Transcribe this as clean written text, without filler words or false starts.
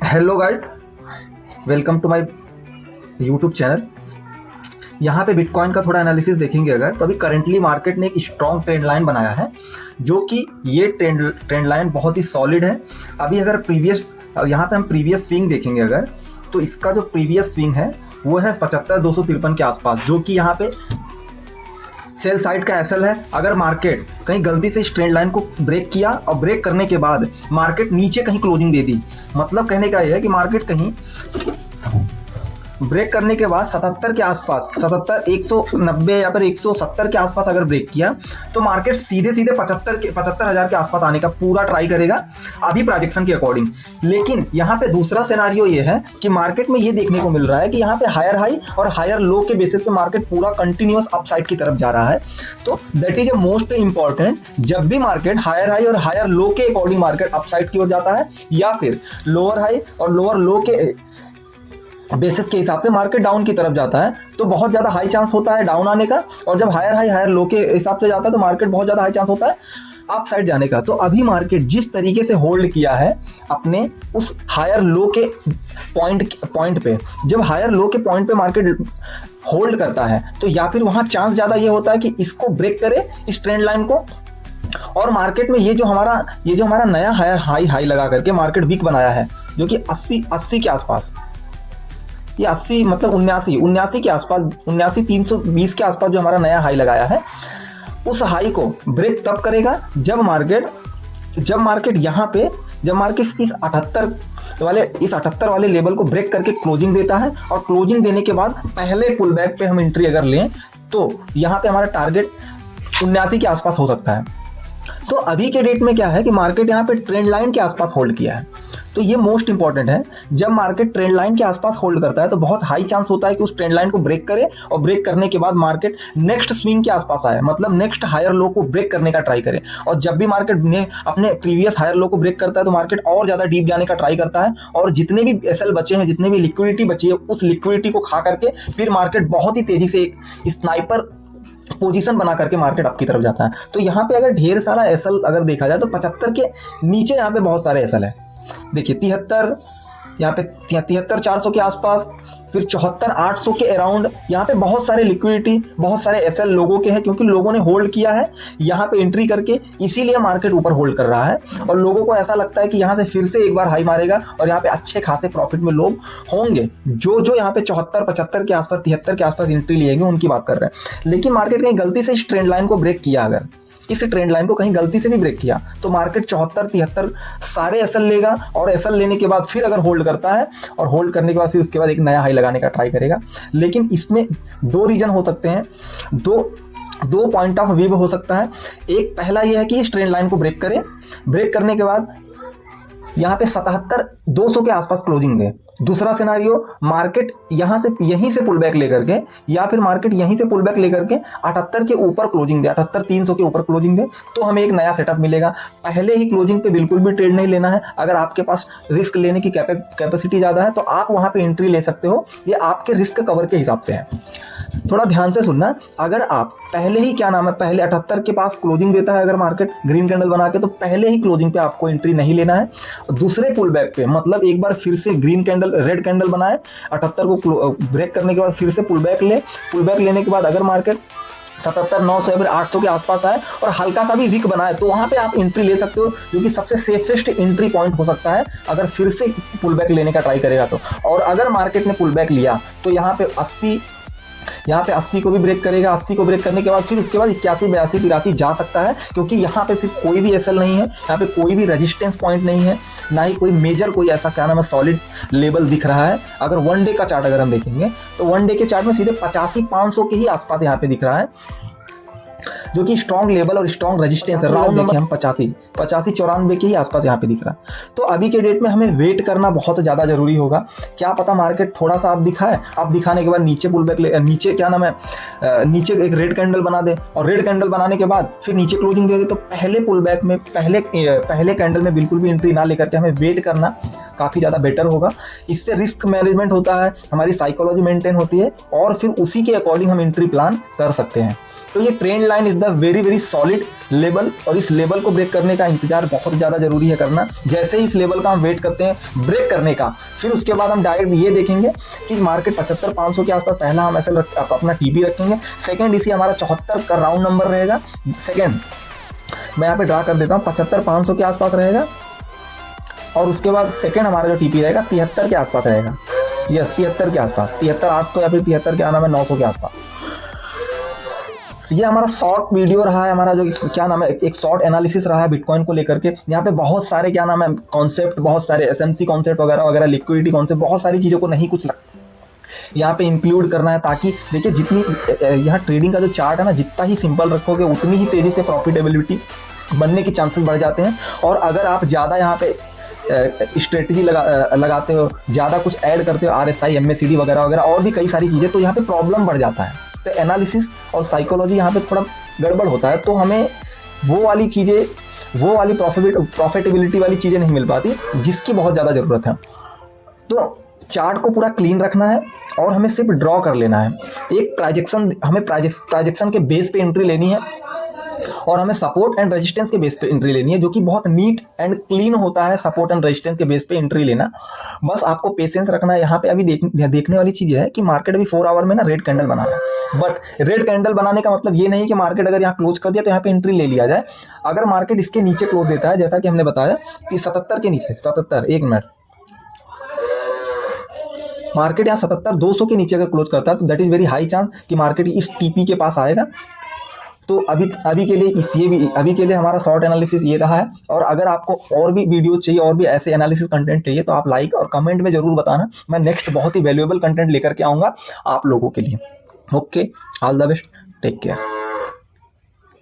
Hello guys, welcome to my YouTube channel. यहाँ पे bitcoin का थोड़ा एनालिसिस देखेंगे अगर तो अभी करंटली मार्केट ने एक स्ट्रॉन्ग ट्रेंड लाइन बनाया है, जो कि ये ट्रेंड लाइन बहुत ही सॉलिड है। अभी अगर यहाँ पे हम प्रीवियस स्विंग देखेंगे अगर, तो इसका जो प्रीवियस स्विंग है वो है 75,253 के आसपास, जो कि यहाँ पे सेल साइड का एसएल है। अगर मार्केट कहीं गलती से इस ट्रेंड लाइन को ब्रेक किया और ब्रेक करने के बाद मार्केट नीचे कहीं क्लोजिंग दे दी, मतलब कहने का यह है कि मार्केट कहीं ब्रेक करने के बाद 77 के आसपास, 77, 190 या फिर 170 के आसपास अगर ब्रेक किया तो मार्केट सीधे 75,000 के आसपास आने का पूरा ट्राई करेगा अभी प्रोजेक्शन के अकॉर्डिंग। लेकिन यहाँ पे दूसरा सिनेरियो ये है कि मार्केट में ये देखने को मिल रहा है कि यहाँ पे हायर हाई और हायर लो के बेसिस पे मार्केट पूरा कंटिन्यूअस अपसाइड की तरफ जा रहा है। तो that is a most important, जब भी मार्केट हायर हाई और हायर लो के अकॉर्डिंग मार्केट अपसाइड की ओर जाता है या फिर लोअर हाई और लोअर लो के बेसिस के हिसाब से मार्केट डाउन की तरफ जाता है, तो बहुत ज़्यादा हाई चांस होता है डाउन आने का। और जब हायर हाई हायर लो के हिसाब से जाता है तो मार्केट बहुत ज़्यादा हाई चांस होता है अप साइड जाने का। तो अभी मार्केट जिस तरीके से होल्ड किया है अपने उस हायर लो के पॉइंट पे, जब हायर लो के पॉइंट पे मार्केट होल्ड करता है तो या फिर वहाँ चांस ज़्यादा ये होता है कि इसको ब्रेक करे इस ट्रेंड लाइन को, और मार्केट में ये जो हमारा नया हायर हाई लगा करके मार्केट वीक बनाया है, जो कि 80 के आसपास, ये 80 मतलब 79 के आसपास, 79,320 के आसपास जो हमारा नया हाई लगाया है, उस हाई को ब्रेक तब करेगा जब मार्केट यहाँ पे इस 78 वाले लेवल को ब्रेक करके क्लोजिंग देता है। और क्लोजिंग देने के बाद पहले पुल बैक पे हम एंट्री अगर लें तो यहाँ पे हमारा टारगेट 79 के आसपास हो सकता है। तो अभी के डेट में क्या है कि मार्केट यहाँ पे ट्रेंड लाइन के आसपास होल्ड किया है, तो ये मोस्ट इंपॉर्टेंट है। जब मार्केट ट्रेंड लाइन के आसपास होल्ड करता है तो बहुत हाई चांस होता है कि उस ट्रेंड लाइन को ब्रेक करे, और ब्रेक करने के बाद मार्केट नेक्स्ट स्विंग के आसपास आए, मतलब नेक्स्ट हायर लो को ब्रेक करने का ट्राई करे। और जब भी मार्केट ने अपने प्रीवियस हायर लो को ब्रेक करता है तो मार्केट और ज़्यादा डीप जाने का ट्राई करता है, और जितने भी एसएल बचे हैं, जितने भी लिक्विडिटी बची है, उस लिक्विडिटी को खा करके फिर मार्केट बहुत ही तेज़ी से एक स्नाइपर पोजीशन बना करके मार्केट अप की तरफ जाता है। तो यहाँ पे अगर ढेर सारा एसएल अगर देखा जाए तो 75 के नीचे यहाँ पे बहुत सारे एसएल है। देखिए 73, यहाँ पे 73,400 के आसपास, फिर 74,800 के अराउंड यहाँ पे बहुत सारे लिक्विडिटी, बहुत सारे एसएल लोगों के हैं, क्योंकि लोगों ने होल्ड किया है यहाँ पे एंट्री करके, इसीलिए मार्केट ऊपर होल्ड कर रहा है। और लोगों को ऐसा लगता है कि यहाँ से फिर से एक बार हाई मारेगा और यहाँ पे अच्छे खासे प्रॉफिट में लोग होंगे, जो यहाँ पे 74, 75 के आसपास, 73 के आसपास एंट्री लेंगे, उनकी बात कर रहे हैं। लेकिन मार्केट कहीं गलती से इस ट्रेंड लाइन को ब्रेक किया, अगर इस ट्रेंड लाइन को कहीं गलती से भी ब्रेक किया तो मार्केट 74, 73 सारे एसएल लेगा, और एसएल लेने के बाद फिर अगर होल्ड करता है, और होल्ड करने के बाद फिर उसके बाद एक नया हाई लगाने का ट्राई करेगा। लेकिन इसमें दो रीजन हो सकते हैं, दो पॉइंट ऑफ व्यू हो सकता है। एक पहला यह है कि इस ट्रेंड लाइन को ब्रेक करे, ब्रेक करने के बाद यहाँ पे 77,200 के आसपास क्लोजिंग दे। दूसरा सिनारियो, मार्केट यहीं से पुल बैक लेकर के, या फिर मार्केट यहीं से पुल बैक लेकर के 78 के ऊपर क्लोजिंग दे, 78,300 के ऊपर क्लोजिंग दे, तो हमें एक नया सेटअप मिलेगा। पहले ही क्लोजिंग पे बिल्कुल भी ट्रेड नहीं लेना है। अगर आपके पास रिस्क लेने की कैपेसिटी ज़्यादा है तो आप वहाँ पर एंट्री ले सकते हो, ये आपके रिस्क कवर के हिसाब से है। थोड़ा ध्यान से सुनना, अगर आप पहले ही पहले 78 के पास क्लोजिंग देता है अगर मार्केट ग्रीन कैंडल बना के, तो पहले ही क्लोजिंग पे आपको एंट्री नहीं लेना है। दूसरे पुल बैक पे, मतलब एक बार फिर से ग्रीन कैंडल, रेड कैंडल बनाए, 78 को ब्रेक करने के बाद फिर से पुल बैक लेने के बाद अगर मार्केट 77,900 या फिर 800 के आसपास आए और हल्का सा भी वीक बनाए, तो वहाँ पे आप एंट्री ले सकते हो, जो कि सबसे सेफेस्ट एंट्री पॉइंट हो सकता है अगर फिर से पुल बैक लेने का ट्राई करेगा तो। और अगर मार्केट ने पुल बैक लिया तो यहाँ पे 80 को भी ब्रेक करेगा। 80 को ब्रेक करने के बाद फिर उसके बाद 81, 82, 83 जा सकता है, क्योंकि यहाँ पे फिर कोई भी एसएल नहीं है, यहाँ पे कोई भी रेजिस्टेंस पॉइंट नहीं है, ना ही कोई मेजर कोई ऐसा क्या नाम है सॉलिड लेवल दिख रहा है। अगर वन डे का चार्ट अगर हम देखेंगे तो वन डे के चार्ट में सीधे 85,500 के ही आसपास यहाँ पे दिख रहा है, जो कि स्ट्रॉन्ग लेवल और स्ट्रॉन्ग रेजिस्टेंस है। राउंड देखें हम 85, 94 के ही आसपास यहाँ पे दिख रहा है। तो अभी के डेट में हमें वेट करना बहुत ज़्यादा जरूरी होगा। क्या पता मार्केट थोड़ा सा आप दिखाए, आप दिखाने के बाद नीचे पुल बैक नीचे नीचे एक रेड कैंडल बना दे, और रेड कैंडल बनाने के बाद फिर नीचे क्लोजिंग दे दे, तो पहले पुल बैक में पहले कैंडल में बिल्कुल भी एंट्री ना लेकर के हमें वेट करना काफ़ी ज़्यादा बेटर होगा। इससे रिस्क मैनेजमेंट होता है, हमारी साइकोलॉजी मेंटेन होती है, और फिर उसी के अकॉर्डिंग हम एंट्री प्लान कर सकते हैं। तो ये trend line is the very very solid level, और इस लेवल को ब्रेक करने का इंतजार बहुत ज़्यादा जरूरी है करना। जैसे ही इस लेवल का हम वेट करते हैं ब्रेक करने का, फिर उसके बाद हम डायरेक्ट ये देखेंगे कि मार्केट 75,500 के आसपास पहला हम ऐसे अपना टीपी रखेंगे। सेकंड इसी हमारा 74 का राउंड नंबर रहेगा। सेकंड मैं यहाँ पे ड्रा कर देता हूँ, 75,500 के आसपास रहेगा, और उसके बाद सेकंड हमारा जो टीपी रहेगा 73 के आसपास रहेगा। यस 73 के आसपास, 73,800 या फिर 73 के आना है 900 के आसपास। ये हमारा शॉर्ट वीडियो रहा है, हमारा जो क्या नाम है एक शॉर्ट एनालिसिस रहा है बिटकॉइन को लेकर के। यहाँ पे बहुत सारे क्या नाम है कॉन्सेप्ट, बहुत सारे एसएमसी कॉन्सेप्ट वगैरह वगैरह, लिक्विडिटी कॉन्सेप्ट, बहुत सारी चीज़ों को नहीं कुछ यहाँ पे इंक्लूड करना है, ताकि देखिए जितनी यहाँ ट्रेडिंग का जो चार्ट है ना, जितना ही सिंपल रखोगे उतनी ही तेज़ी से प्रॉफिटेबिलिटी बनने के चांसेस बढ़ जाते हैं। और अगर आप ज़्यादा यहाँ पे स्ट्रेटजी लगाते हो, ज़्यादा कुछ ऐड करते हो, RSI MACD वगैरह वगैरह और भी कई सारी चीज़ें, तो यहाँ पे प्रॉब्लम बढ़ जाता है। तो एनालिसिस और साइकोलॉजी यहाँ पे थोड़ा गड़बड़ होता है, तो हमें वो वाली चीज़ें, वो वाली प्रॉफिटेबिलिटी वाली चीज़ें नहीं मिल पाती जिसकी बहुत ज़्यादा ज़रूरत है। तो चार्ट को पूरा क्लीन रखना है और हमें सिर्फ ड्रॉ कर लेना है। एक प्राइजेक्शन, हमें प्राइजेक्शन के बेस पे एंट्री लेनी है, और हमें सपोर्ट एंड रेजिस्टेंस के बेस पे एंट्री लेनी है, जो कि बहुत नीट एंड क्लीन होता है। सपोर्ट एंड रेजिस्टेंस के बेस पे एंट्री लेना, बस आपको पेशेंस रखना है। यहाँ पे अभी देखने वाली चीज़ है कि मार्केट अभी 4 आवर में ना रेड कैंडल बनाना है, बट रेड कैंडल बनाने का मतलब ये नहीं कि मार्केट अगर यहाँ क्लोज कर दिया तो यहाँ पे एंट्री ले लिया जाए। अगर मार्केट इसके नीचे क्लोज देता है, जैसा कि हमने बताया कि 77 के नीचे, 77 एक मिनट, मार्केट यहाँ 77,200 के नीचे अगर क्लोज करता है तो that is very high chance कि मार्केट इस टीपी के पास आएगा। तो अभी के लिए अभी के लिए हमारा शॉर्ट एनालिसिस ये रहा है। और अगर आपको और भी वीडियो चाहिए, और भी ऐसे एनालिसिस कंटेंट चाहिए, तो आप लाइक और कमेंट में ज़रूर बताना। मैं नेक्स्ट बहुत ही वैल्यूएबल कंटेंट लेकर के आऊँगा आप लोगों के लिए। Okay, all the best, take care.